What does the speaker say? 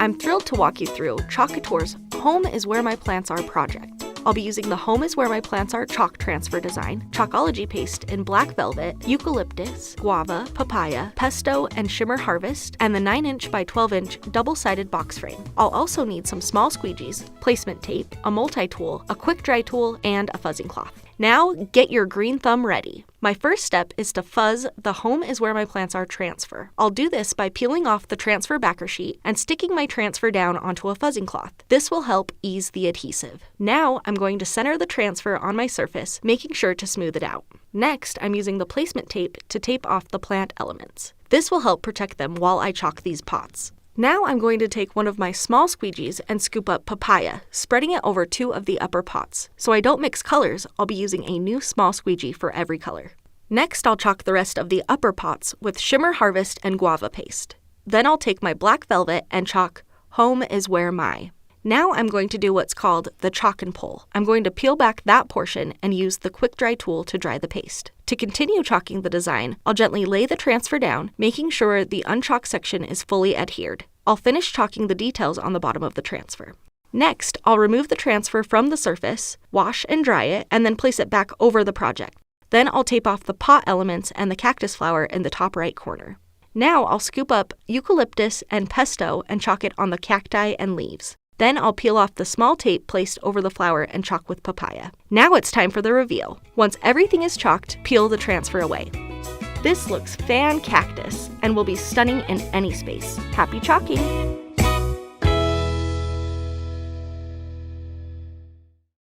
I'm thrilled to walk you through Chalk Couture's Home is Where My Plants Are project. I'll be using the Home is Where My Plants Are chalk transfer design, chalkology paste in black velvet, eucalyptus, guava, papaya, pesto, and shimmer harvest, and the 9-inch by 12-inch double-sided box frame. I'll also need some small squeegees, placement tape, a multi-tool, a quick dry tool, and a fuzzing cloth. Now, get your green thumb ready. My first step is to fuzz the Home is Where My Plants Are transfer. I'll do this by peeling off the transfer backer sheet and sticking my transfer down onto a fuzzing cloth. This will help ease the adhesive. Now, I'm going to center the transfer on my surface, making sure to smooth it out. Next, I'm using the placement tape to tape off the plant elements. This will help protect them while I chalk these pots. Now I'm going to take one of my small squeegees and scoop up papaya, spreading it over 2 of the upper pots. So I don't mix colors, I'll be using a new small squeegee for every color. Next, I'll chalk the rest of the upper pots with shimmer harvest and guava paste. Then I'll take my black velvet and chalk Home is Where My. Now I'm going to do what's called the chalk and pull. I'm going to peel back that portion and use the quick dry tool to dry the paste. To continue chalking the design, I'll gently lay the transfer down, making sure the unchalked section is fully adhered. I'll finish chalking the details on the bottom of the transfer. Next, I'll remove the transfer from the surface, wash and dry it, and then place it back over the project. Then I'll tape off the pot elements and the cactus flower in the top right corner. Now I'll scoop up eucalyptus and pesto and chalk it on the cacti and leaves. Then I'll peel off the small tape placed over the flower and chalk with papaya. Now it's time for the reveal. Once everything is chalked, peel the transfer away. This looks fan-cactus and will be stunning in any space. Happy chalking!